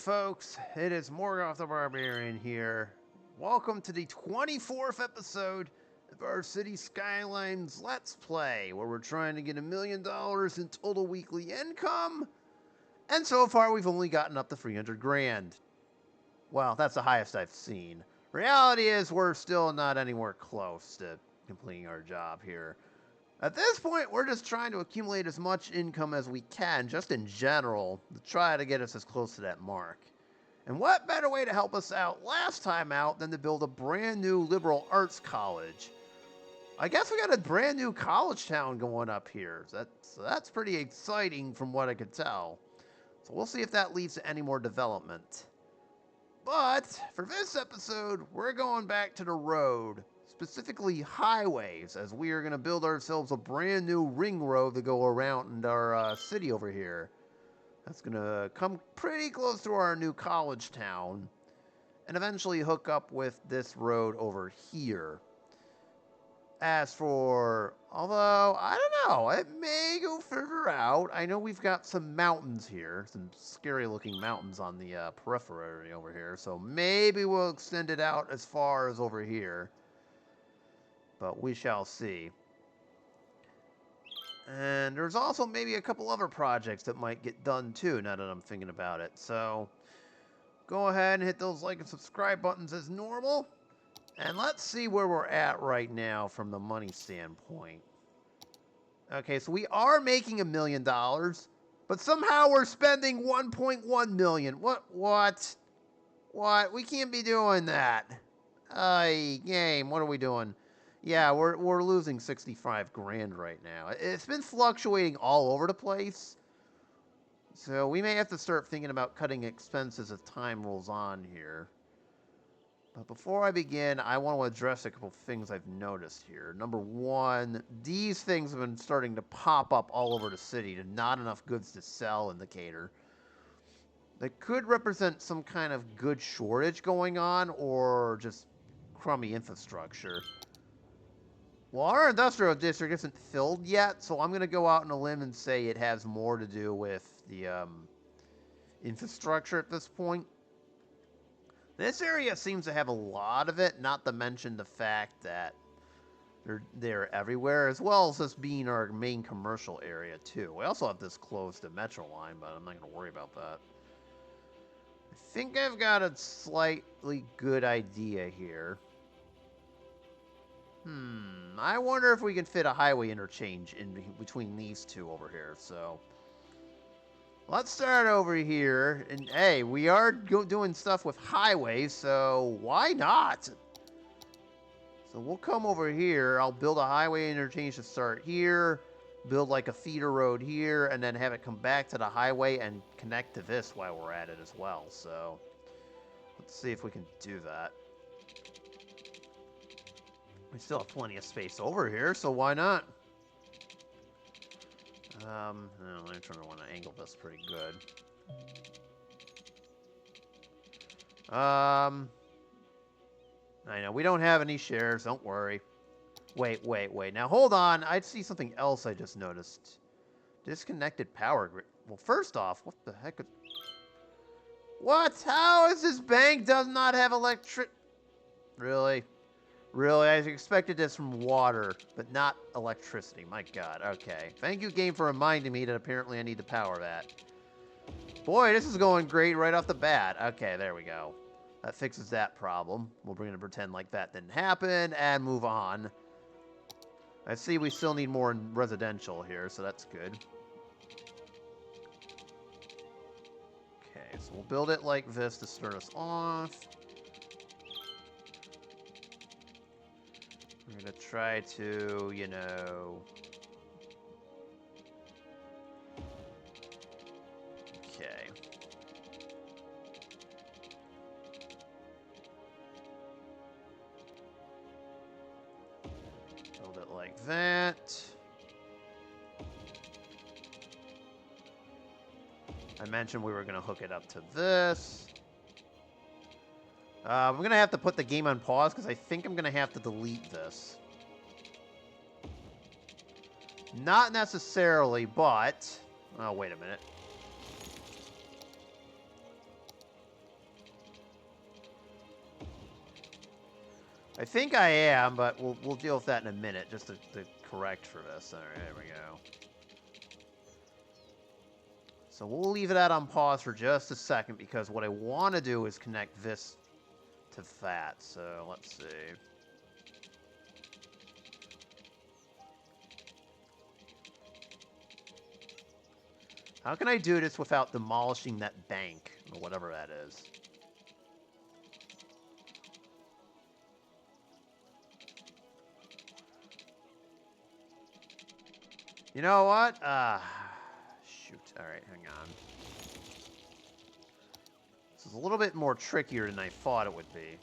folks, it is Morgoth the Barbarian here. Welcome to the 24th episode of our City Skylines Let's Play, where we're trying to get $1 million in total weekly income, and so far we've only gotten up to 300 grand. Well, that's the highest I've seen. Reality is we're still not anywhere close to completing our job here. At this point, we're just trying to accumulate as much income as we can, just in general, to try to get us as close to that mark. And what better way to help us out last time out than to build a brand new liberal arts college? I guess we got a brand new college town going up here. That's pretty exciting from what I could tell. So we'll see if that leads to any more development. But for this episode, we're going back to the road. Specifically highways, as we are going to build ourselves a brand new ring road to go around our city over here. That's going to come pretty close to our new college town, and eventually hook up with this road over here. As for, although, I don't know, it may go further out. I know we've got some mountains here, some scary looking mountains on the periphery over here, so maybe we'll extend it out as far as over here. But we shall see. And there's also maybe a couple other projects that might get done too, now that I'm thinking about it. So, go ahead and hit those like and subscribe buttons as normal. And let's see where we're at right now from the money standpoint. Okay, so we are making $1 million, but somehow we're spending 1.1 million. What? We can't be doing that. Game, what are we doing? Yeah, we're losing 65 grand right now. It's been fluctuating all over the place. So we may have to start thinking about cutting expenses as time rolls on here. But before I begin, I want to address a couple things I've noticed here. Number one, these things have been starting to pop up all over the city. The not enough goods to sell indicator. That could represent some kind of good shortage going on, or just crummy infrastructure. Well, our industrial district isn't filled yet, so I'm going to go out on a limb and say it has more to do with the infrastructure at this point. This area seems to have a lot of it, not to mention the fact that they're everywhere, as well as this being our main commercial area, too. We also have this close to Metro line, but I'm not going to worry about that. I think I've got a slightly good idea here. I wonder if we can fit a highway interchange in between these two over here, so... Let's start over here, and hey, we are doing stuff with highways, so why not? So we'll come over here, I'll build a highway interchange to start here, build like a feeder road here, and then have it come back to the highway and connect to this while we're at it as well, so... Let's see if we can do that. We still have plenty of space over here, so why not? I'm trying to want to angle this pretty good. I know, we don't have any shares, don't worry. Wait. Now, hold on. I see something else I just noticed. Disconnected power grid. Well, first off, what the heck? What? How is this bank does not have electric... Really? Really? I expected this from water, but not electricity. My god, okay. Thank you, game, for reminding me that apparently I need to power that. Boy, this is going great right off the bat. Okay, there we go. That fixes that problem. We're going to pretend like that didn't happen, and move on. I see we still need more in residential here, so that's good. Okay, so we'll build it like this to start us off. We're going to try to, you know... Okay. Build it like that. I mentioned we were going to hook it up to this. I'm going to have to put the game on pause because I think I'm going to have to delete this. Not necessarily, but... Oh, wait a minute. I think I am, but we'll deal with that in a minute, just to correct for this. All right, there we go. So we'll leave it out on pause for just a second, because what I want to do is connect this to that. So let's see. How can I do this without demolishing that bank, or whatever that is? You know what? Shoot. All right, hang on. This is a little bit more trickier than I thought it would be.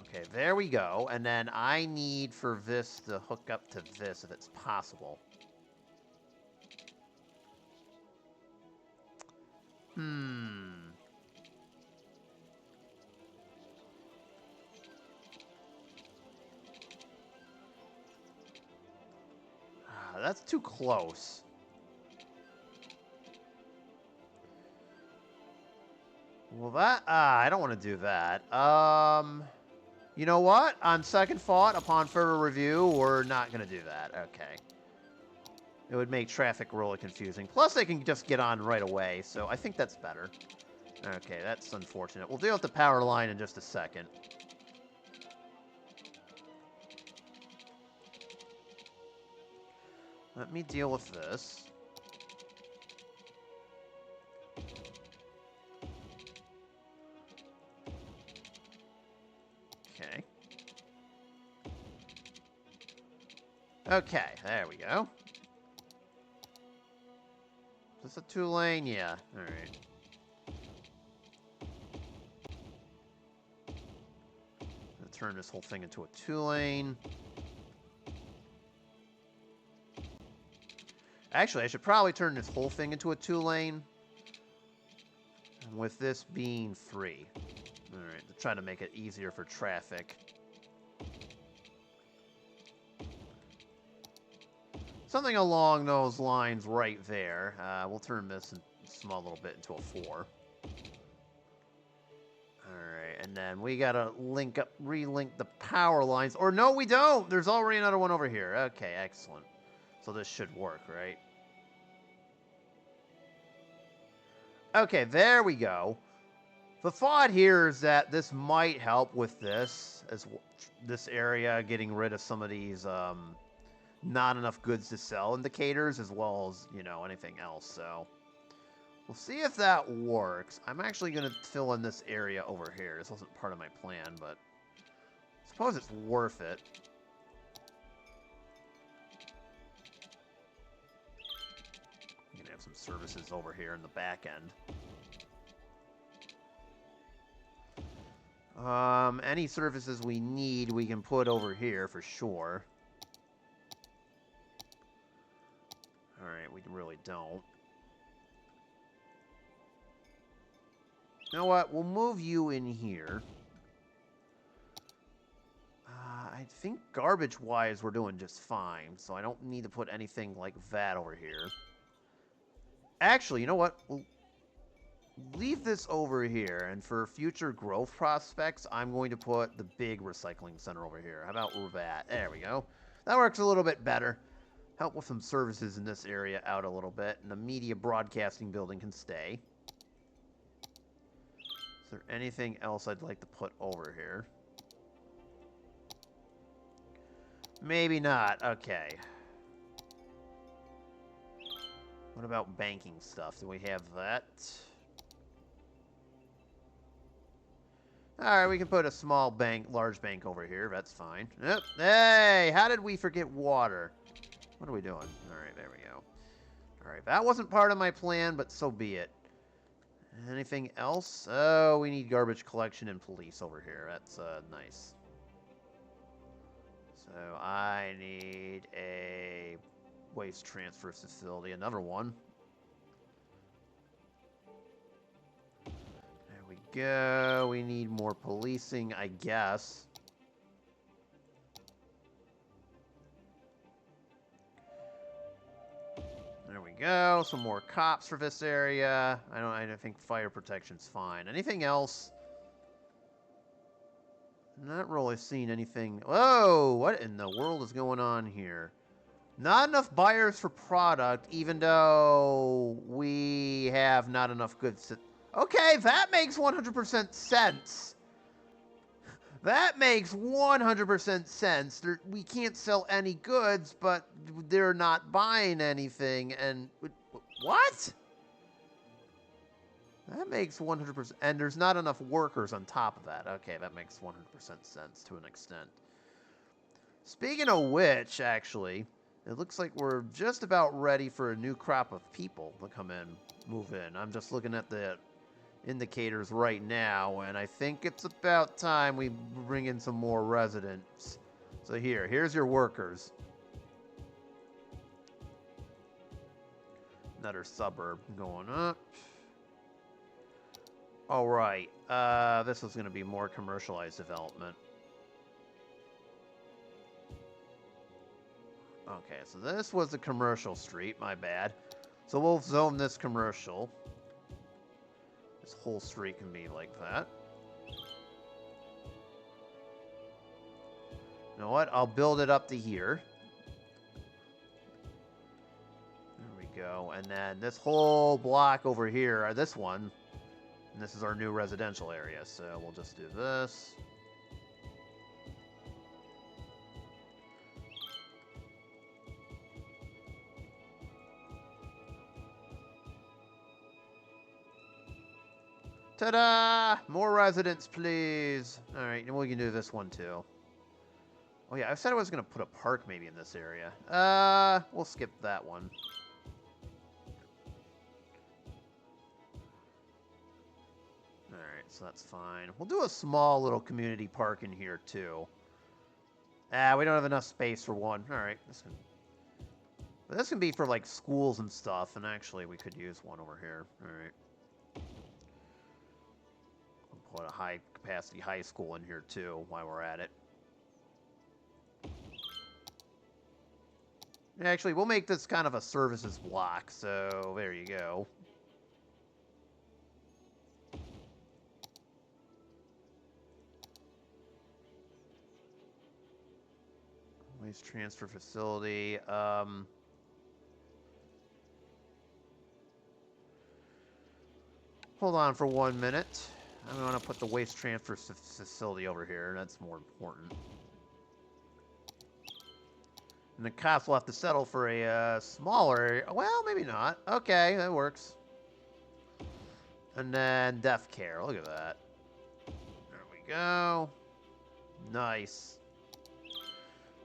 Okay, there we go. And then I need for this to hook up to this if it's possible. That's too close. Well, that... I don't want to do that. You know what? On second thought, upon further review, we're not going to do that. Okay. It would make traffic really confusing. Plus, they can just get on right away, so I think that's better. Okay, that's unfortunate. We'll deal with the power line in just a second. Let me deal with this. Okay. Okay, there we go. Is this a 2-lane? Yeah, alright. Turn this whole thing into a 2-lane. Actually, I should probably turn this whole thing into a 2-lane. With this being 3. Alright, to try to make it easier for traffic. Something along those lines right there. We'll turn this small little bit into a 4. Alright, and then we gotta relink the power lines. Or no, we don't! There's already another one over here. Okay, excellent. So this should work, right? Okay, there we go. The thought here is that this might help with this area, getting rid of some of these not enough goods to sell indicators, as well as, you know, anything else. So we'll see if that works. I'm actually going to fill in this area over here. This wasn't part of my plan, but I suppose it's worth it. I'm going to have some services over here in the back end. Any services we need, we can put over here for sure. Alright, we really don't. You know what? We'll move you in here. I think garbage-wise we're doing just fine, so I don't need to put anything like that over here. Actually, you know what? We'll leave this over here, and for future growth prospects, I'm going to put the big recycling center over here. How about that? There we go. That works a little bit better. Help with some services in this area out a little bit, and the media broadcasting building can stay. Is there anything else I'd like to put over here? Maybe not. Okay. What about banking stuff? Do we have that? Alright, we can put a small bank, large bank over here. That's fine. Yep. Hey, how did we forget water? What are we doing? Alright, there we go. Alright, that wasn't part of my plan, but so be it. Anything else? Oh, we need garbage collection and police over here. That's nice. So I need a waste transfer facility, another one. There we go. We need more policing, I guess. There we go. Some more cops for this area. I don't think fire protection's fine. Anything else? Not really seeing anything. Whoa, what in the world is going on here? Not enough buyers for product, even though we have not enough goods. Okay, that makes 100% sense. That makes 100% sense. We can't sell any goods, but they're not buying anything. And what? That makes 100%. And there's not enough workers on top of that. Okay, that makes 100% sense to an extent. Speaking of which, actually, it looks like we're just about ready for a new crop of people to come in, move in. I'm just looking at the indicators right now, and I think it's about time we bring in some more residents. So here's your workers. Another suburb going up. All right, this is going to be more commercialized development. Okay, so this was the commercial street, my bad. So we'll zone this commercial. This whole street can be like that. You know what? I'll build it up to here. There we go. And then this whole block over here, this one, and this is our new residential area. So we'll just do this. Ta-da! More residents, please. All right, and we can do this one too. Oh yeah, I said I was gonna put a park maybe in this area. We'll skip that one. All right, so that's fine. We'll do a small little community park in here too. We don't have enough space for one. All right, but this can be for like schools and stuff. And actually, we could use one over here. All right. Put a high-capacity high school in here, too, while we're at it. Actually, we'll make this kind of a services block, so there you go. Waste transfer facility. Hold on for 1 minute. I'm going to put the waste transfer facility over here. That's more important. And the cops will have to settle for a smaller area. Well, maybe not. Okay, that works. And then death care. Look at that. There we go. Nice.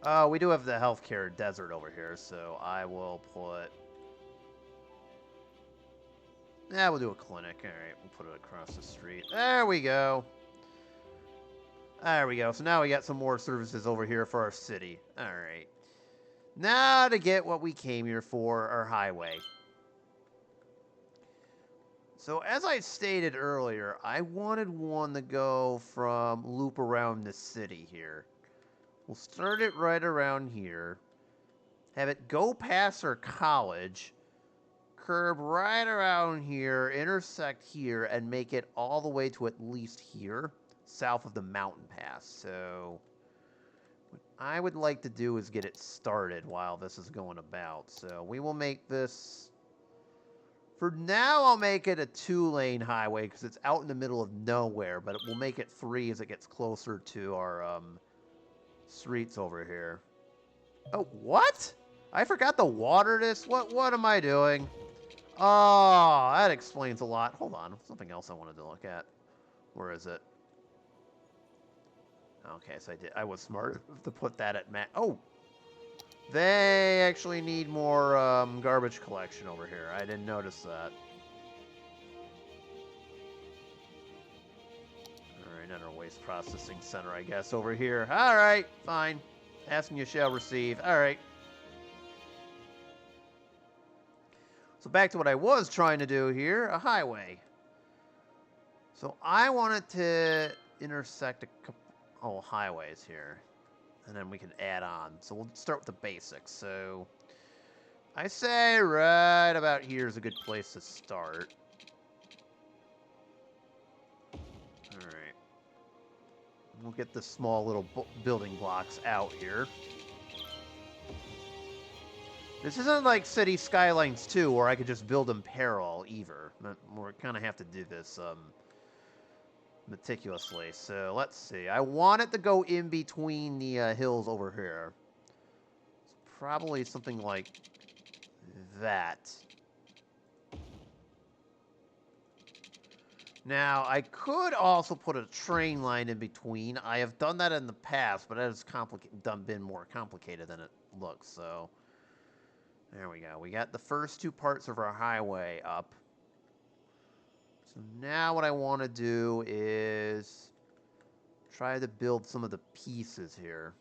Oh, we do have the healthcare desert over here, so I will put... Yeah, we'll do a clinic. All right, we'll put it across the street. There we go. There we go. So now we got some more services over here for our city. All right. Now to get what we came here for, our highway. So as I stated earlier, I wanted one to go from loop around the city here. We'll start it right around here. Have it go past our college. Curve right around here, intersect here, and make it all the way to at least here, south of the mountain pass. So what I would like to do is get it started while this is going about. So we will make this, for now I'll make it a 2-lane highway because it's out in the middle of nowhere, but we'll make it 3 as it gets closer to our streets over here. Oh, what? I forgot to water this? What am I doing? Oh, that explains a lot. Hold on. Something else I wanted to look at. Where is it? Okay, so I was smart to put that at Oh! They actually need more garbage collection over here. I didn't notice that. Alright, another waste processing center, I guess, over here. Alright, fine. Asking you shall receive. Alright. So back to what I was trying to do here, a highway. So I wanted to intersect a couple highways here, and then we can add on. So we'll start with the basics. So I say right about here is a good place to start. All right. We'll get the small little building blocks out here. This isn't like City Skylines 2 where I could just build them parallel either. We kind of have to do this meticulously. So let's see. I want it to go in between the hills over here. It's probably something like that. Now, I could also put a train line in between. I have done that in the past, but it has been more complicated than it looks, so... There we go. We got the first two parts of our highway up. So now what I want to do is try to build some of the pieces here.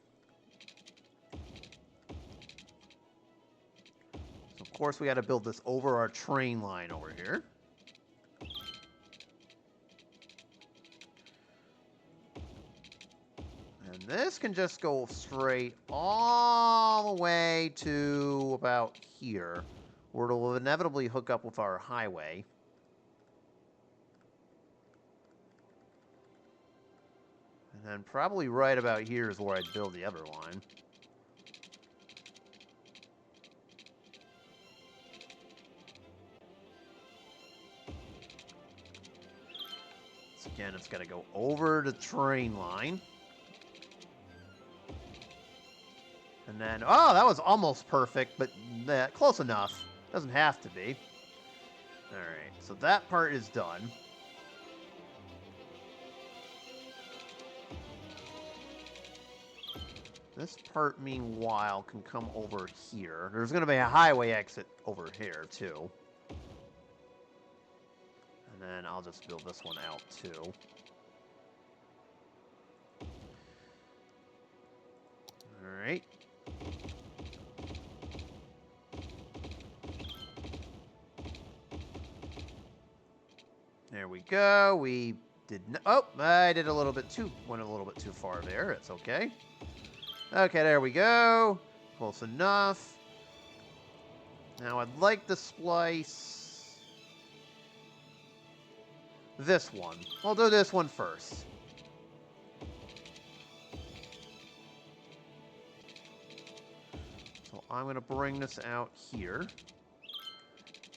So of course we got to build this over our train line over here. And this can just go straight all the way to about here, where it will inevitably hook up with our highway. And then probably right about here is where I'd build the other line. So again, it's got to go over the train line. And then, oh, that was almost perfect, but close enough. Doesn't have to be. Alright, so that part is done. This part, meanwhile, can come over here. There's going to be a highway exit over here, too. And then I'll just build this one out, too. Alright. There we go. We did... Oh, I did went a little bit too far there. It's okay. Okay, there we go. Close enough. Now I'd like to splice this one. We'll do this one first. So I'm going to bring this out here.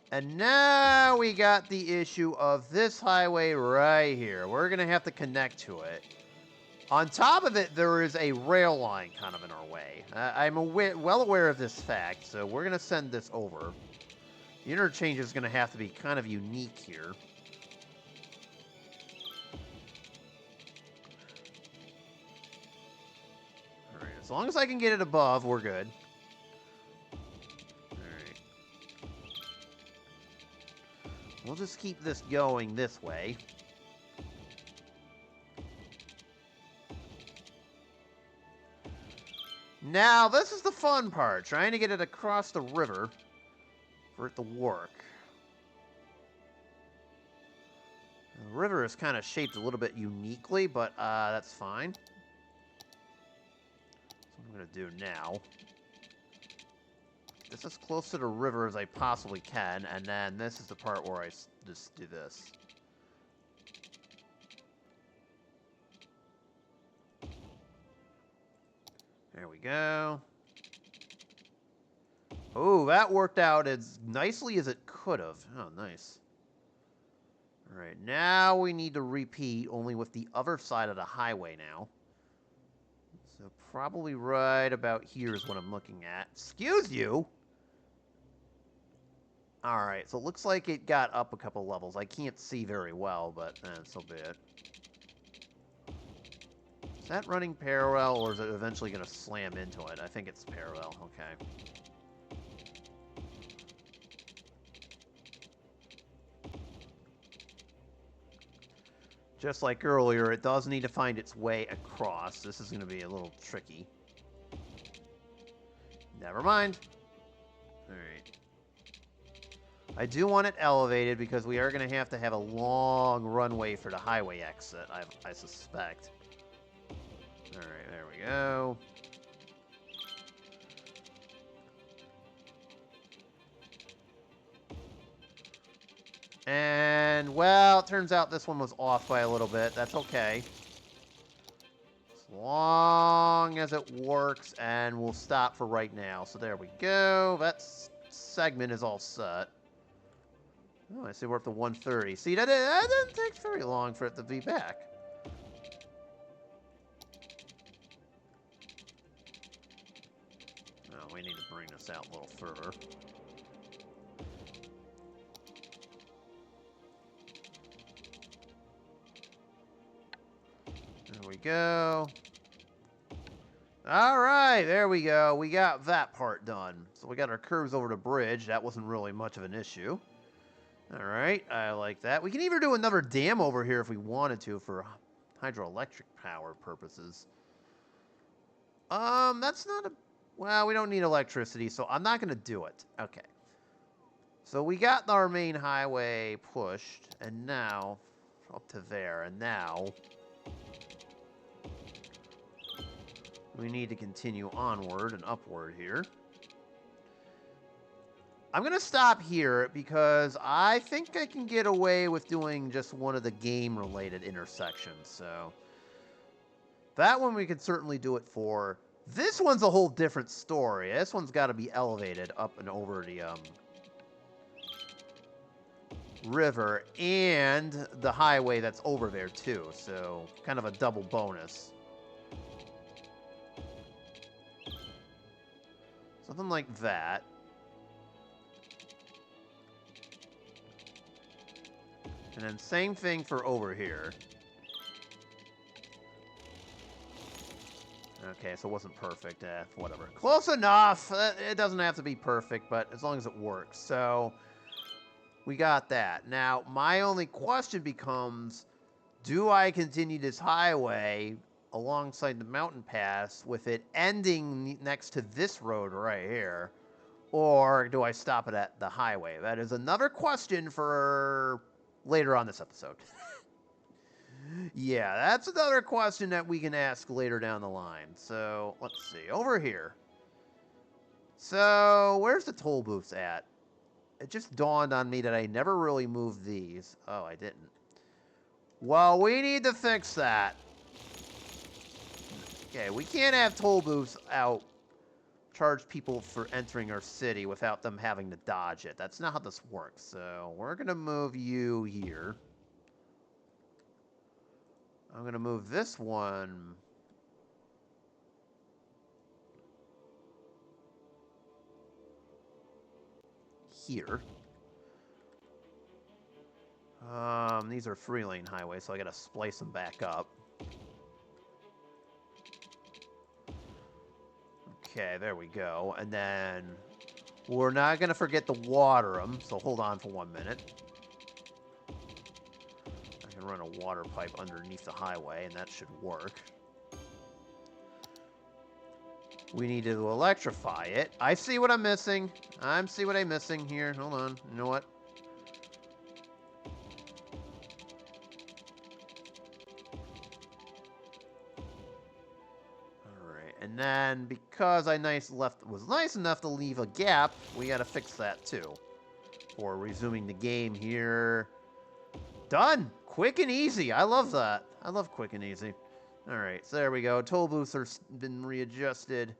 And now we got the issue of this highway right here. We're going to have to connect to it. On top of it, there is a rail line kind of in our way. I'm well aware of this fact, so we're going to send this over. The interchange is going to have to be kind of unique here. Alright, as long as I can get it above, we're good. Alright. We'll just keep this going this way. Now, this is the fun part, trying to get it across the river for it to work. The river is kind of shaped a little bit uniquely, but that's fine. That's what I'm going to do now. This is as close to the river as I possibly can, and then this is the part where I just do this. There we go. Oh, that worked out as nicely as it could have. Oh, nice. All right, now we need to repeat, only with the other side of the highway now. So probably right about here is what I'm looking at. Excuse you! All right, so it looks like it got up a couple levels. I can't see very well, but so be it. Is that running parallel, or is it eventually going to slam into it? I think it's parallel. Okay. Just like earlier, it does need to find its way across. This is going to be a little tricky. Never mind. Alright. I do want it elevated because we are going to have a long runway for the highway exit, I suspect. Alright, there we go. And, well, it turns out this one was off by a little bit. That's okay. long as it works, and we'll stop for right now. So there we go. That segment is all set. Oh, I see we're up to 130. See, that didn't take very long for it to be back. Oh, we need to bring this out a little further. There we go. All right, there we go. We got that part done. So we got our curves over the bridge. That wasn't really much of an issue. All right, I like that. We can even do another dam over here if we wanted to for hydroelectric power purposes. That's not a... Well, we don't need electricity, so I'm not going to do it. Okay. So we got our main highway pushed, and now up to there, and now we need to continue onward and upward here. I'm going to stop here because I think I can get away with doing just one of the game-related intersections. So that one we could certainly do it for. This one's a whole different story. This one's got to be elevated up and over the river and the highway that's over there too. So kind of a double bonus. Something like that. And then same thing for over here. Okay, so it wasn't perfect. Whatever. Close enough. It doesn't have to be perfect, but as long as it works. So we got that. Now, my only question becomes, do I continue this highway alongside the mountain pass with it ending next to this road right here? Or do I stop it at the highway? That is another question for later on this episode. Yeah, that's another question that we can ask later down the line. So, let's see. Over here. So, where's the toll booths at? It just dawned on me that I never really moved these. Oh, I didn't. Well, we need to fix that. Okay, we can't have toll booths out charge people for entering our city without them having to dodge it. That's not how this works. So, we're going to move you here. I'm going to move this one here. These are 3-lane highways, so I got to splice them back up. Okay, there we go. And then we're not going to forget to water them, so hold on for 1 minute. I can run a water pipe underneath the highway, and that should work. We need to electrify it. I see what I'm missing. I see what I'm missing here. Hold on. You know what? Alright, and then because I was nice enough to leave a gap, we gotta fix that too. For resuming the game here. Done! Quick and easy. I love that. I love quick and easy. Alright, so there we go. Toll booths have been readjusted.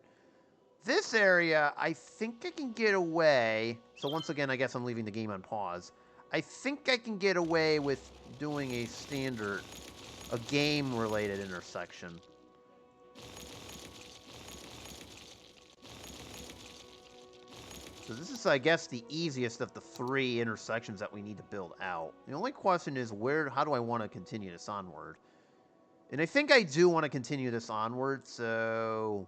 This area, I think I can get away. So once again, I guess I'm leaving the game on pause. I think I can get away with doing a game-related intersection. So this is, I guess, the easiest of the 3 intersections that we need to build out. The only question is, how do I want to continue this onward? And I think I do want to continue this onward, so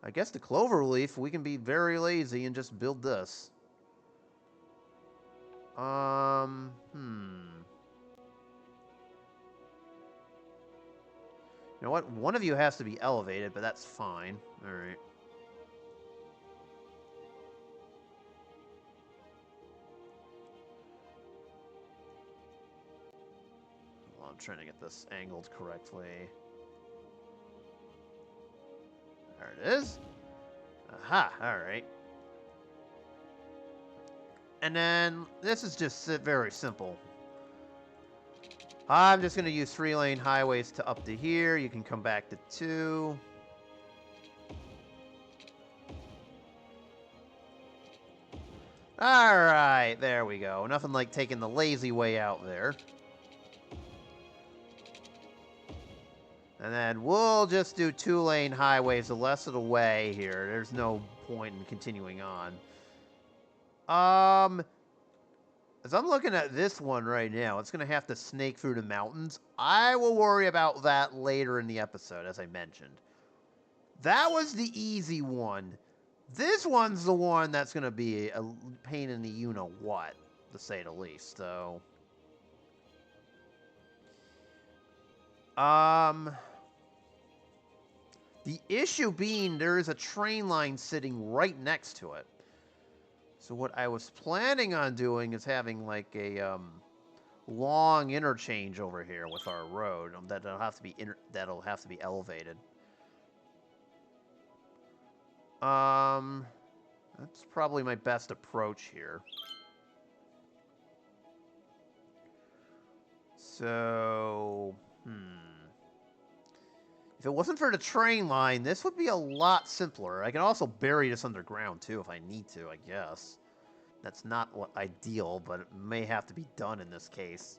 I guess the Cloverleaf, we can be very lazy and just build this. You know what? One of you has to be elevated, but that's fine. All right. Well, I'm trying to get this angled correctly. There it is. Aha, all right. And then this is just very simple. I'm just going to use 3-lane highways to up to here. You can come back to 2. Alright, there we go. Nothing like taking the lazy way out there. And then we'll just do 2-lane highways the rest of the way here. There's no point in continuing on. As I'm looking at this one right now, it's going to have to snake through the mountains. I will worry about that later in the episode, as I mentioned. That was the easy one. This one's the one that's going to be a pain in the you-know-what, to say the least, so... The issue being there is a train line sitting right next to it. So what I was planning on doing is having like a long interchange over here with our road that'll have to be elevated. That's probably my best approach here. So, if it wasn't for the train line, this would be a lot simpler. I can also bury this underground, too, if I need to, I guess. That's not ideal, but it may have to be done in this case.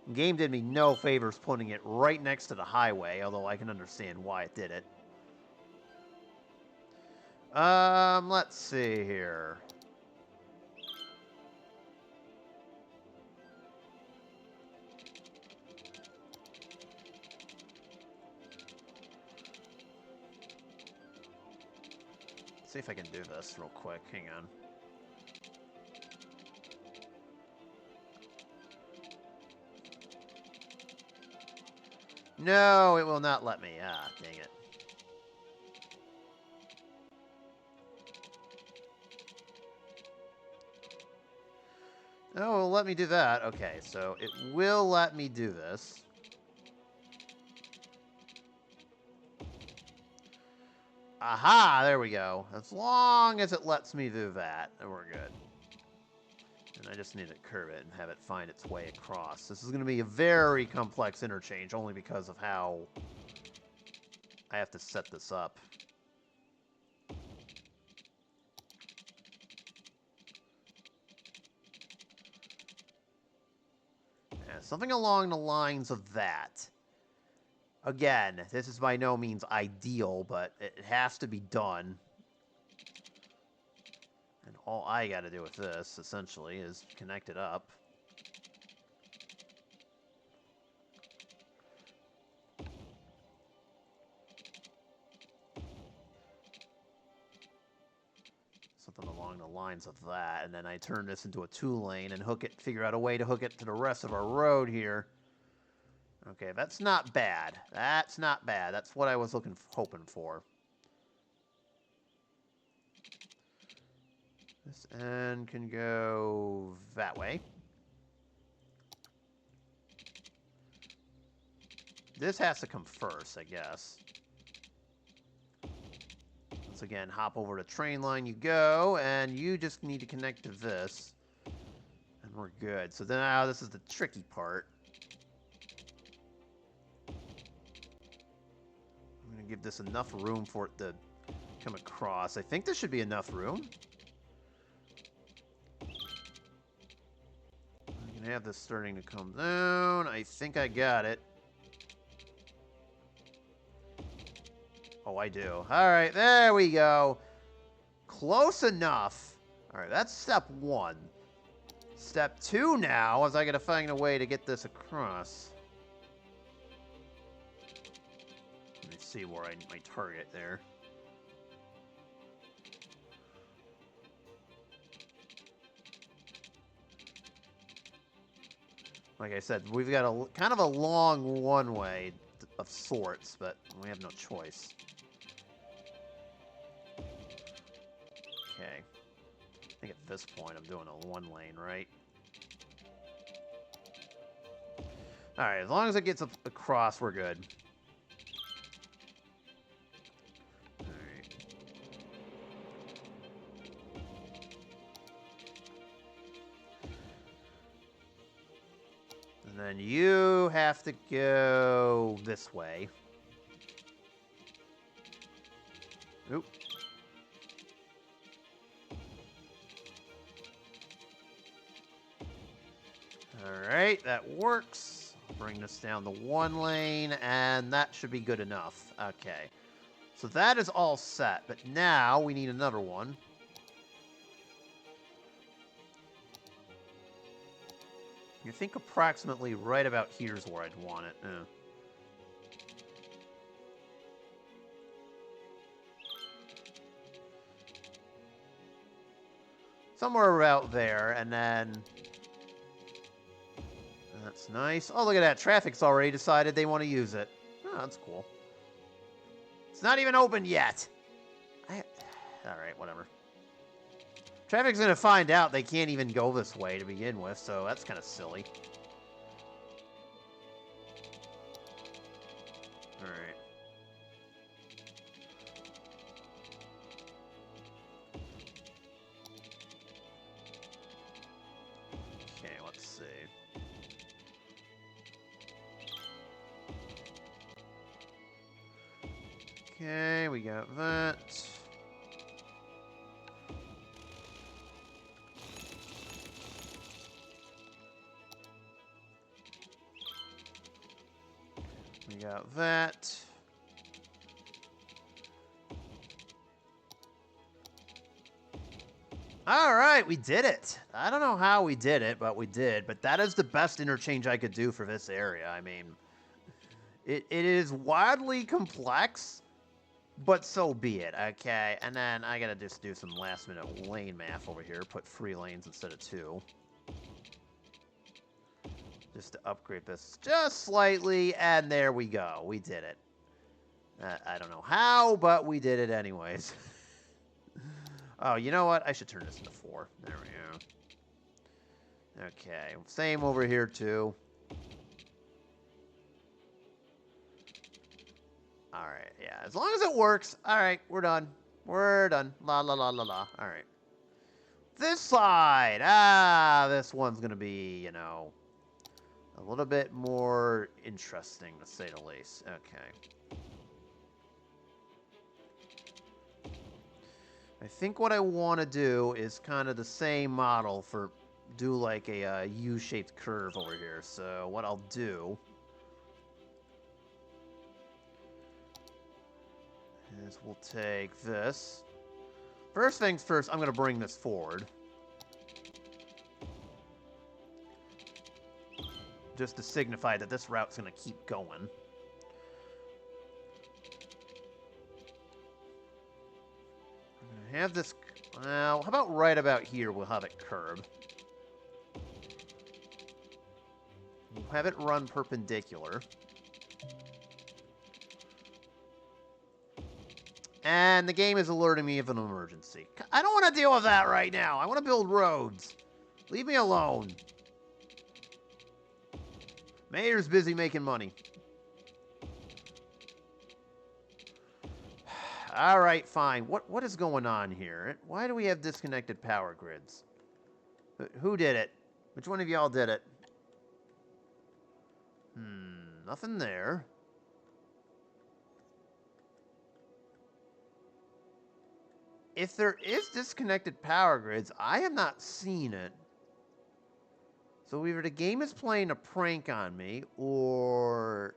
The game did me no favors putting it right next to the highway, although I can understand why it did it. Let's see here. See if I can do this real quick. Hang on. No, it will not let me. Ah, dang it. Oh, well, let me do that. Okay, so it will let me do this. Aha, there we go. As long as it lets me do that, then we're good. And I just need to curve it and have it find its way across. This is going to be a very complex interchange, only because of how I have to set this up. Yeah, something along the lines of that. Again, this is by no means ideal, but it has to be done. And all I got to do with this, essentially, is connect it up. Something along the lines of that, and then I turn this into a 2-lane and figure out a way to hook it to the rest of our road here. Okay, that's not bad. That's not bad. That's what I was hoping for. This end can go that way. This has to come first, I guess. Once again, hop over to train line you go, and you just need to connect to this. And we're good. So now this is the tricky part. I'm going to give this enough room for it to come across. I think this should be enough room. I can have this starting to come down. I think I got it. Oh, I do. All right, there we go. Close enough. All right, that's step 1. Step 2 now is I got to find a way to get this across. Let me see where my target there. Like I said, we've got a kind of a long one-way of sorts, but we have no choice. Okay. I think at this point I'm doing a 1-lane, right? Alright, as long as it gets across, we're good. Alright. And then you have to go this way. Oop. Alright, that works. Bring this down the 1 lane, and that should be good enough. Okay. So that is all set, but now we need another one. You think approximately right about here's where I'd want it. Somewhere about there, and then... That's nice. Oh, look at that. Traffic's already decided they want to use it. Oh, that's cool. It's not even open yet. Alright, whatever. Traffic's going to find out they can't even go this way to begin with, so that's kind of silly. Alright. Okay, let's see. Okay, we got that. We got that. All right, we did it. I don't know how we did it, but we did. But that is the best interchange I could do for this area. I mean, it is wildly complex, but so be it, okay? And then I gotta just do some last-minute lane math over here. Put 3 lanes instead of 2. Just to upgrade this just slightly, and there we go. We did it. I don't know how, but we did it anyways. Oh, you know what? I should turn this into 4. There we go. Okay, same over here, too. Alright, yeah, as long as it works. Alright, we're done. We're done. La, la, la, la, la. Alright. This side! Ah, this one's gonna be, you know, a little bit more interesting, to say the least. Okay. I think what I want to do is kind of the same model for do like a U-shaped curve over here. So what I'll do is we'll take this. First things first, I'm going to bring this forward. Just to signify that this route's going to keep going. Have this, well, how about right about here we'll have it curb. We'll have it run perpendicular. And the game is alerting me of an emergency. I don't want to deal with that right now. I want to build roads. Leave me alone. Mayor's busy making money. All right, fine. What is going on here? Why do we have disconnected power grids? Who did it? Which one of y'all did it? Nothing there. If there is disconnected power grids, I have not seen it. So either the game is playing a prank on me, or...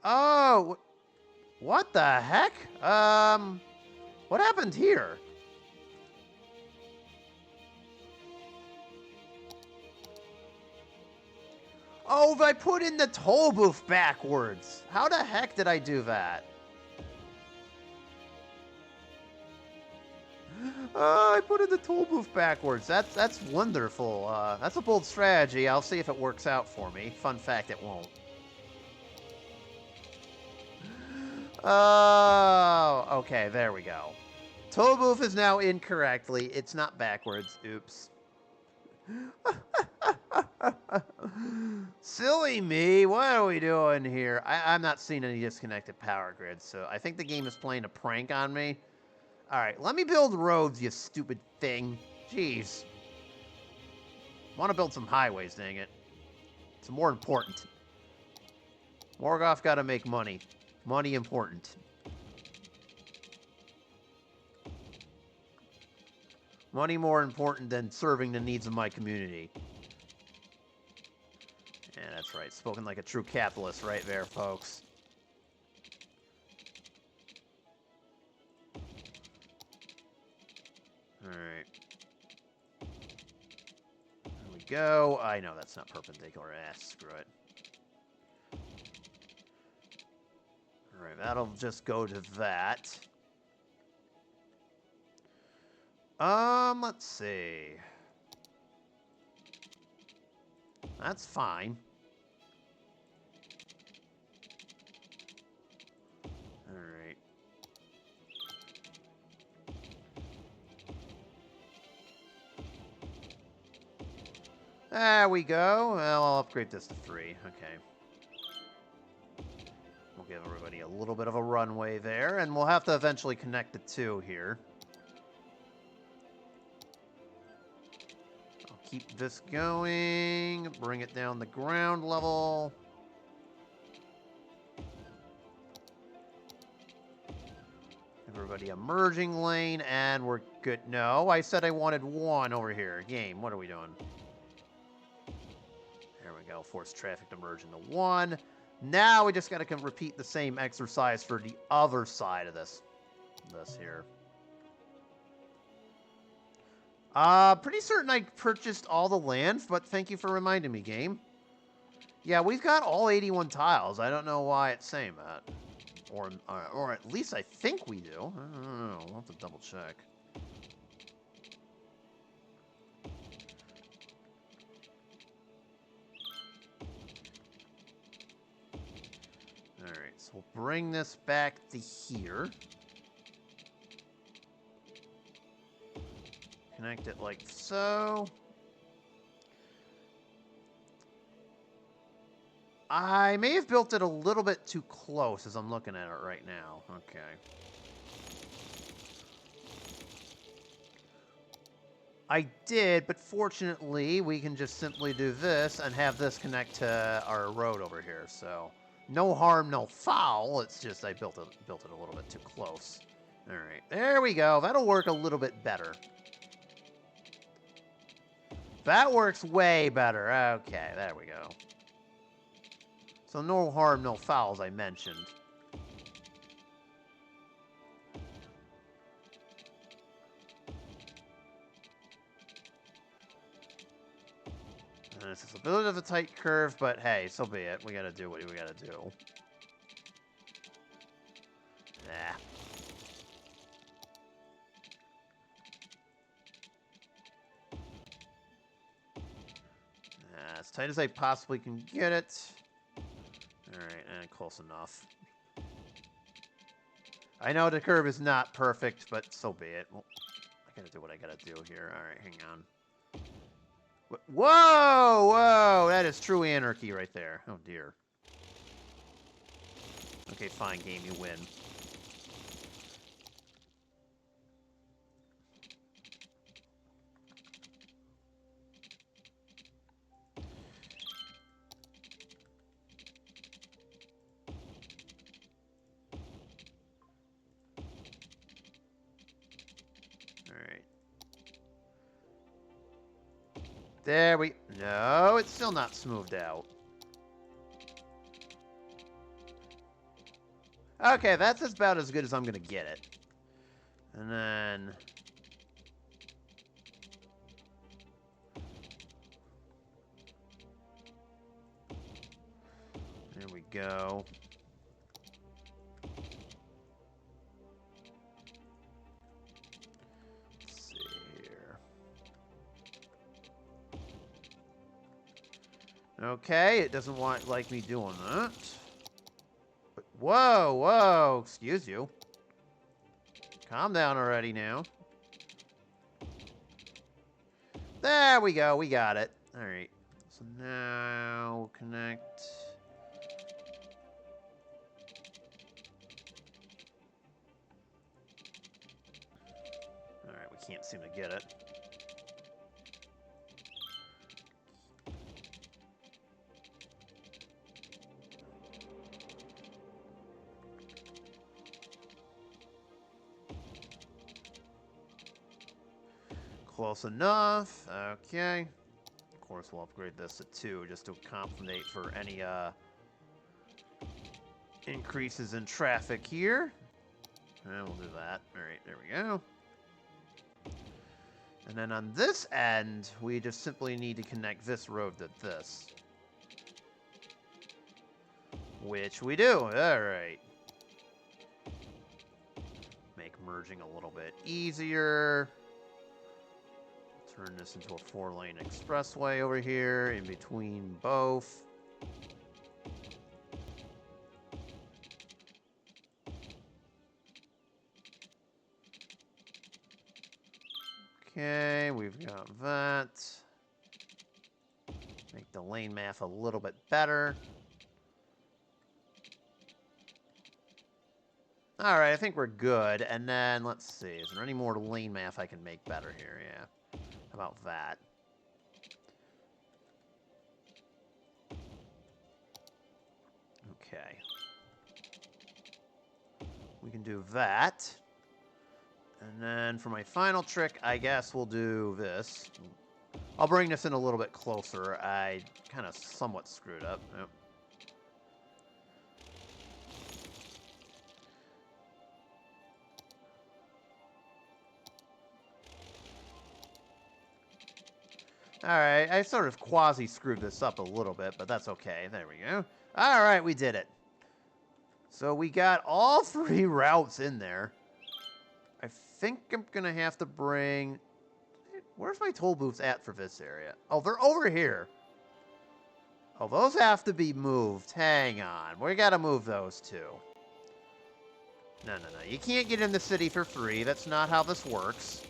Oh, what the heck? What happened here? Oh, I put in the toll booth backwards. How the heck did I do that? I put in the toll booth backwards. That's wonderful. That's a bold strategy. I'll see if it works out for me. Fun fact, it won't. Oh, okay, there we go. Toll booth is now incorrectly. It's not backwards. Oops. Silly me. What are we doing here? I'm not seeing any disconnected power grids, so I think the game is playing a prank on me. All right, let me build roads, you stupid thing. Jeez. Want to build some highways, dang it. It's more important. Morgoth gotta make money. Money important. Money more important than serving the needs of my community. Yeah, that's right. Spoken like a true capitalist right there, folks. Alright. There we go. I know that's not perpendicular. Screw it. Alright, that'll just go to that. Let's see. That's fine. Alright. There we go. Well, I'll upgrade this to 3. Okay. We'll give everybody a little bit of a runway there, and we'll have to eventually connect the 2 here. I'll keep this going, bring it down the ground level. Everybody a merging lane, and we're good. No, I said I wanted 1 over here. Game, what are we doing? There we go. Force traffic to merge into 1. Now we just got to repeat the same exercise for the other side of this here. Pretty certain I purchased all the land, but thank you for reminding me, game. Yeah, we've got all 81 tiles. I don't know why it's saying that. Or at least I think we do. I don't know. We'll have to double check. Alright, so we'll bring this back to here. Connect it like so. I may have built it a little bit too close as I'm looking at it right now. Okay. I did, but fortunately, we can just simply do this and have this connect to our road over here. So, no harm, no foul. It's just I built it a little bit too close. All right, there we go. That'll work a little bit better. That works way better. Okay, there we go. So no harm, no foul, as I mentioned. And this is a bit of a tight curve, but hey, so be it. We gotta do what we gotta do. Nah. As tight as I possibly can get it. Alright, and close enough. I know the curve is not perfect, but so be it. Well, I gotta do what I gotta do here. Alright, hang on. Whoa! Whoa! That is true anarchy right there. Oh, dear. Okay, fine, game. You win. Alright. There we... No, it's still not smoothed out. Okay, that's about as good as I'm gonna get it. And then... There we go. Let's see here. Okay, it doesn't like me doing that. But, whoa, whoa, excuse you. Calm down already now. There we go, we got it. Alright, so now we'll connect... Alright, we can't seem to get it. Close enough. Okay. Of course, we'll upgrade this to 2 just to compensate for any increases in traffic here. And we'll do that. All right, there we go. And then on this end, we just simply need to connect this road to this. Which we do. All right. Make merging a little bit easier. Turn this into a 4-lane expressway over here in between both. Okay, we've got that. Make the lane math a little bit better. All right, I think we're good. And then, let's see, is there any more lane math I can make better here? Yeah. How about that? Okay. We can do that. And then for my final trick, I guess we'll do this. I'll bring this in a little bit closer. I kind of somewhat screwed up. Yep. Alright, I sort of quasi-screwed this up a little bit, but that's okay. There we go. Alright, we did it. So we got all 3 routes in there. I think I'm going to have to bring... Where's my toll booths at for this area? Oh, they're over here. Oh, those have to be moved. Hang on. We got to move those too. No. You can't get in the city for free. That's not how this works.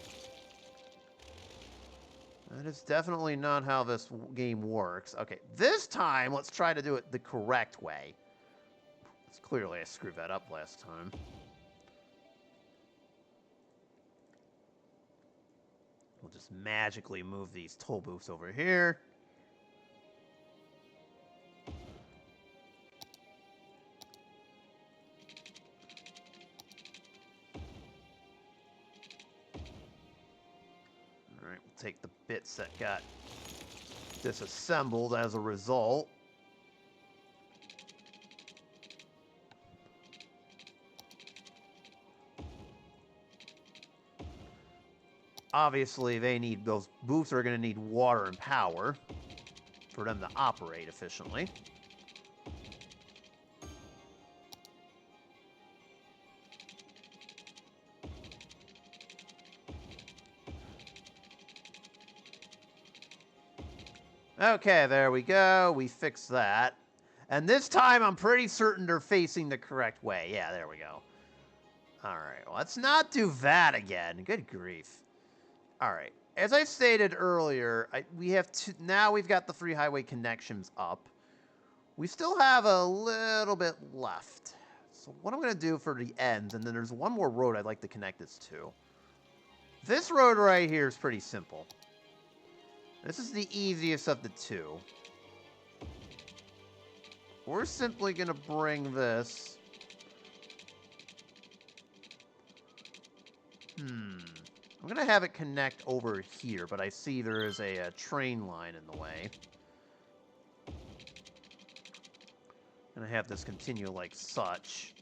That is definitely not how this game works. Okay, this time, let's try to do it the correct way. It's clearly I screwed that up last time. We'll just magically move these toll booths over here. Alright, we'll take the bits that got disassembled as a result. Obviously, those booths are going to need water and power for them to operate efficiently. Okay, there we go. We fixed that. And this time, I'm pretty certain they're facing the correct way. Yeah, there we go. All right, well, let's not do that again. Good grief. All right, as I stated earlier, now we've got the 3 highway connections up. We still have a little bit left. So what I'm going to do for the ends, and then there's one more road I'd like to connect this to. This road right here is pretty simple. This is the easiest of the 2. We're simply going to bring this... I'm going to have it connect over here, but I see there is a train line in the way. I'm going to have this continue like such.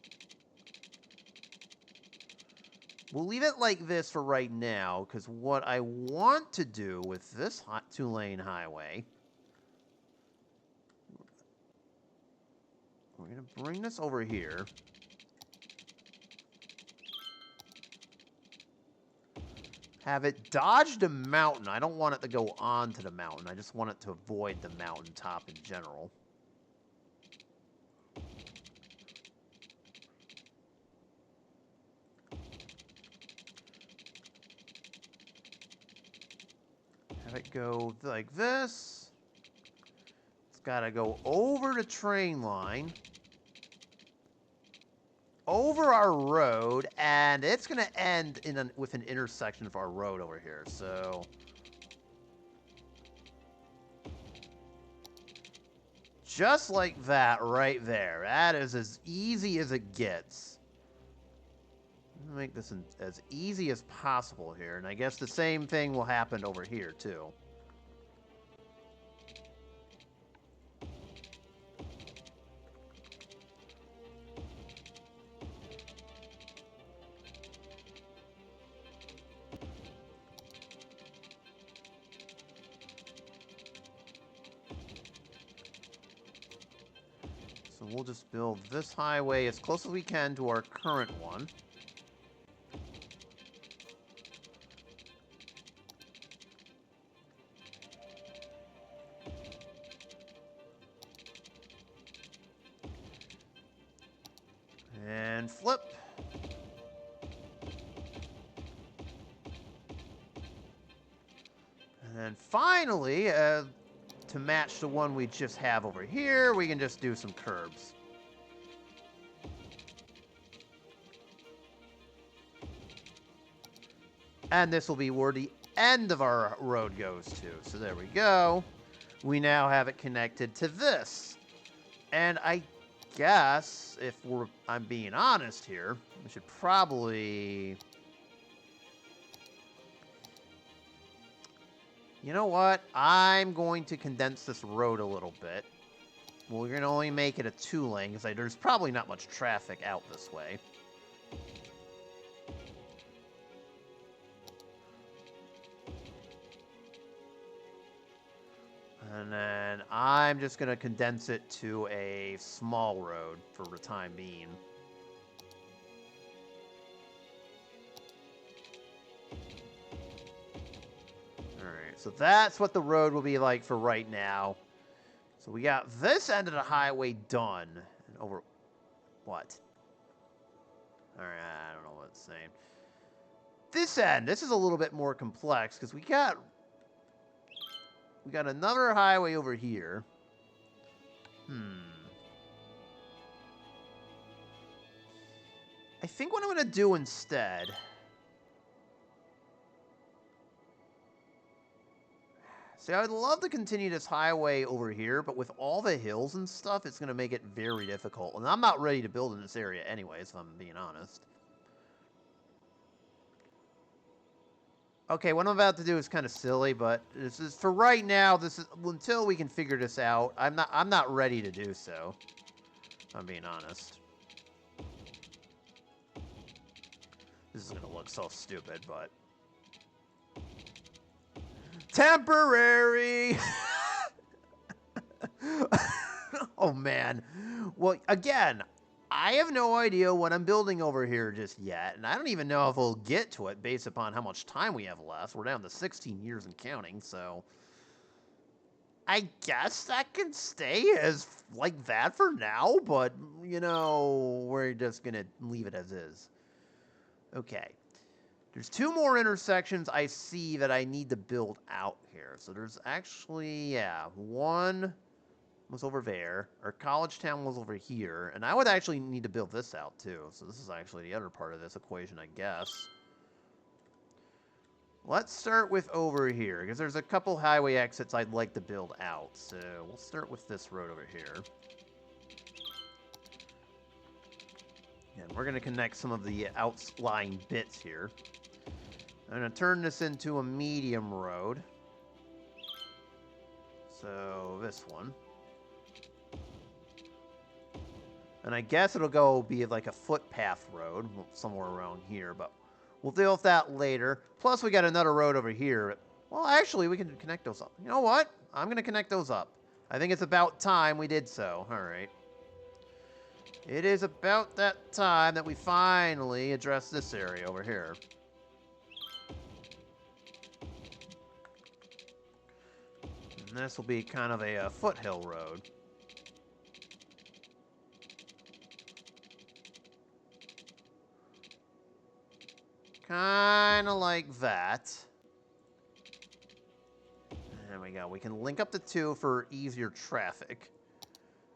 We'll leave it like this for right now, because what I want to do with this 2-lane highway... We're going to bring this over here. Have it dodge the mountain. I don't want it to go onto the mountain. I just want it to avoid the mountaintop in general. Have it go like this. It's got to go over the train line. Over our road, and it's going to end with an intersection of our road over here, so... Just like that right there. That is as easy as it gets. Make this as easy as possible here, and I guess the same thing will happen over here, too. So we'll just build this highway as close as we can to our current one. And flip. And then finally, to match the one we just have over here, we can just do some curbs. And this will be where the end of our road goes to. So there we go. We now have it connected to this. And I guess, if I'm being honest here, we should probably... You know what? I'm going to condense this road a little bit. Well, we're going to only make it a 2-lane, because there's probably not much traffic out this way. And then I'm just going to condense it to a small road for the time being. Alright, so that's what the road will be like for right now. So we got this end of the highway done. And over... What? Alright, I don't know what it's saying. This end, this is a little bit more complex, because we got another highway over here. I think what I'm going to do instead... See, I would love to continue this highway over here, but with all the hills and stuff, it's going to make it very difficult. And I'm not ready to build in this area anyways, if I'm being honest. Okay, what I'm about to do is kind of silly, but this is for right now. This is until we can figure this out. I'm not ready to do so. If I'm being honest. This is gonna look so stupid, but temporary. Oh man. Well, again, I have no idea what I'm building over here just yet, and I don't even know if we'll get to it based upon how much time we have left. We're down to 16 years and counting, so I guess that can stay as like that for now, but, you know, we're just going to leave it as is. Okay. There's 2 more intersections I see that I need to build out here. So there's actually, yeah, one... was over there. Our college town was over here. And I would actually need to build this out, too. So this is actually the other part of this equation, I guess. Let's start with over here, because there's a couple highway exits I'd like to build out. So we'll start with this road over here. And we're going to connect some of the outlying bits here. I'm going to turn this into a medium road. So this one. And I guess it'll be like a footpath road somewhere around here, but we'll deal with that later. Plus, we got another road over here. Well, actually, we can connect those up. You know what? I'm going to connect those up. I think it's about time we did so. All right. It is about that time that we finally address this area over here. And this will be kind of a foothill road. Kind of like that. There we go. We can link up the 2 for easier traffic.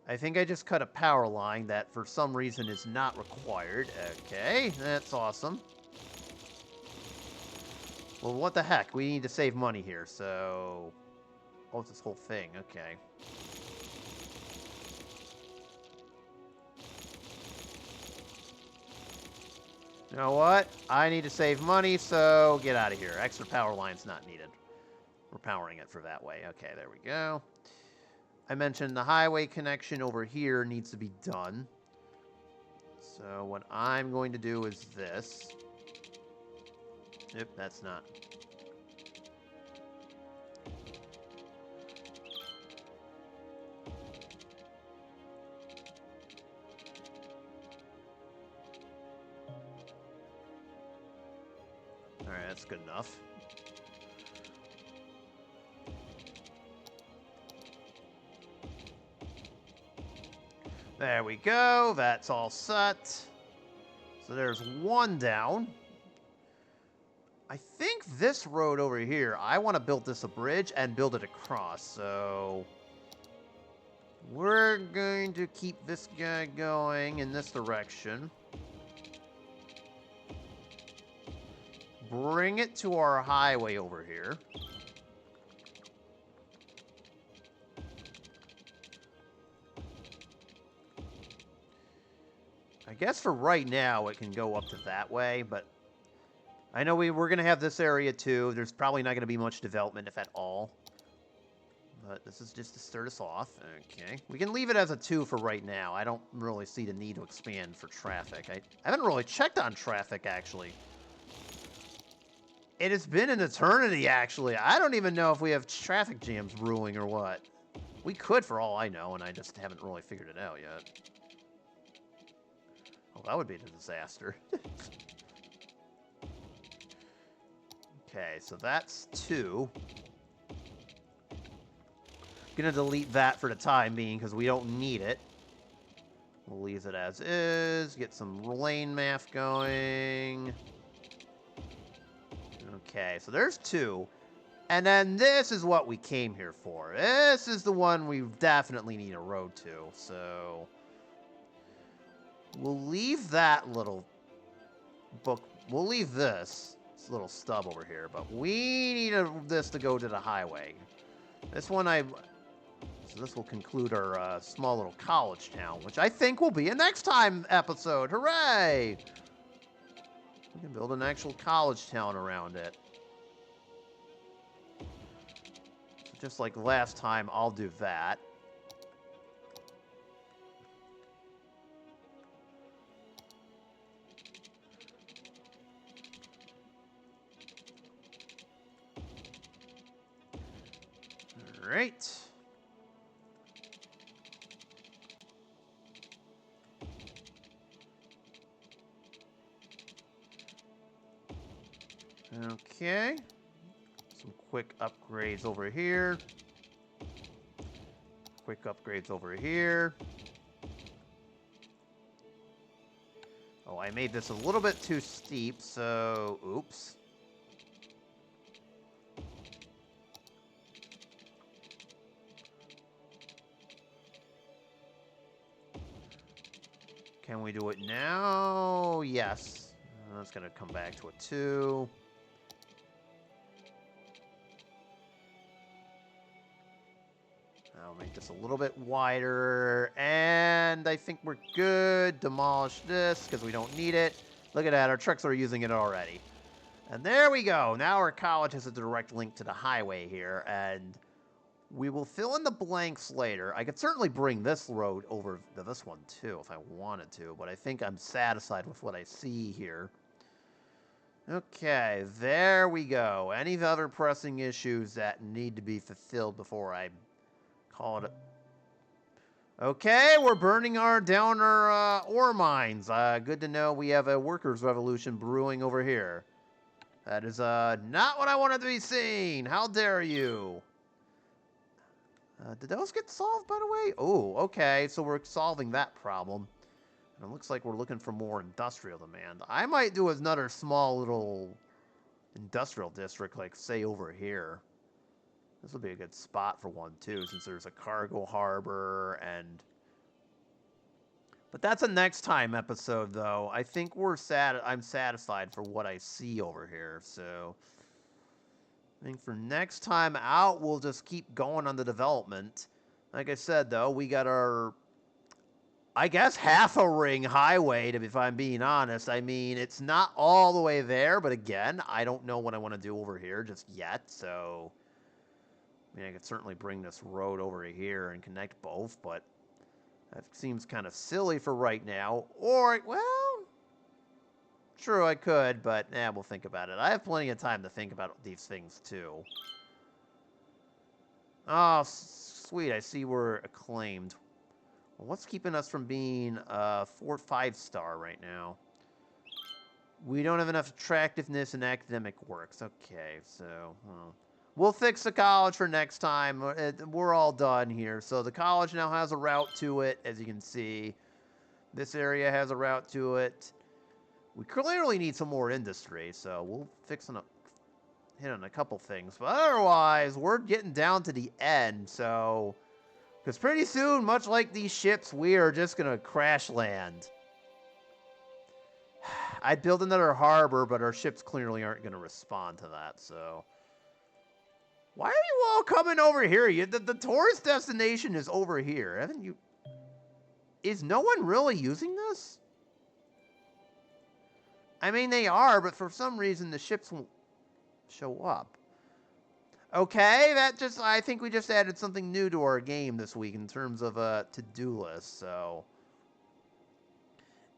I think I just cut a power line that for some reason is not required. Okay, that's awesome. Well, what the heck? We need to save money here, so... Oh, it's this whole thing. Okay. You know what? I need to save money, so get out of here. Extra power line's not needed. We're powering it for that way. Okay, there we go. I mentioned the highway connection over here needs to be done. So what I'm going to do is this. Yep, that's not. All right, that's good enough. There we go. That's all set. So there's one down. I think this road over here, I want to build this a bridge and build it across. So we're going to keep this guy going in this direction. Bring it to our highway over here. I guess for right now it can go up to that way, but I know we're going to have this area too. There's probably not going to be much development, if at all. But this is just to start us off. Okay. We can leave it as a 2 for right now. I don't really see the need to expand for traffic. I haven't really checked on traffic, actually. It has been an eternity, actually. I don't even know if we have traffic jams brewing or what. We could, for all I know, and I just haven't really figured it out yet. Oh, that would be a disaster. Okay, so that's 2. Gonna delete that for the time being because we don't need it. We'll leave it as is. Get some lane math going. Okay, so there's 2. And then this is what we came here for. This is the one we definitely need a road to. So we'll leave that little book. We'll leave this little stub over here. But we need this to go to the highway. This one So this will conclude our small little college town, which I think will be a next time episode. Hooray! We can build an actual college town around it. So just like last time, I'll do that. All right. Okay. Some quick upgrades over here. Quick upgrades over here. Oh, I made this a little bit too steep, so oops. Can we do it now? Yes. That's going to come back to a 2. I'll make this a little bit wider, and I think we're good. Demolish this, because we don't need it. Look at that, our trucks are using it already. And there we go. Now our college has a direct link to the highway here, and we will fill in the blanks later. I could certainly bring this road over to this one, too, if I wanted to, but I think I'm satisfied with what I see here. Okay, there we go. Any other pressing issues that need to be fulfilled before I call it okay, we're burning down our ore mines. Good to know we have a workers' revolution brewing over here. That is not what I wanted to be seeing. How dare you? Did those get solved, by the way? Oh, okay, so we're solving that problem. And it looks like we're looking for more industrial demand. I might do another small little industrial district, like, say, over here. This will be a good spot for one, too, since there's a cargo harbor and... But that's a next time episode, though. I think I'm satisfied for what I see over here, so... I think for next time out, we'll just keep going on the development. Like I said, though, we got our I guess half a ring highway, if I'm being honest. I mean, it's not all the way there, but again, I don't know what I want to do over here just yet, so... I mean, I could certainly bring this road over here and connect both, but that seems kind of silly for right now. Or, well, true, I could, but we'll think about it. I have plenty of time to think about these things, too. Oh, sweet, I see we're acclaimed. Well, what's keeping us from being 4-5-star right now? We don't have enough attractiveness in academic works. Okay, so... We'll fix the college for next time. We're all done here. So the college now has a route to it, as you can see. This area has a route to it. We clearly need some more industry, so we'll hit on a couple things. But otherwise, we're getting down to the end, so... Because pretty soon, much like these ships, we are just going to crash land. I'd build another harbor, but our ships clearly aren't going to respond to that, so... Why are you all coming over here? The tourist destination is over here. Haven't you... Is no one really using this? I mean, they are, but for some reason the ships won't show up. Okay, I think we just added something new to our game this week in terms of a to-do list, so...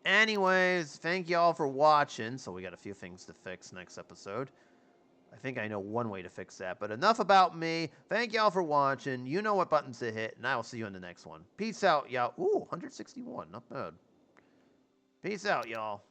Anyways, thank you all for watching. So we got a few things to fix next episode. I think I know one way to fix that, but enough about me. Thank y'all for watching. You know what buttons to hit, and I will see you in the next one. Peace out, y'all. Ooh, 161. Not bad. Peace out, y'all.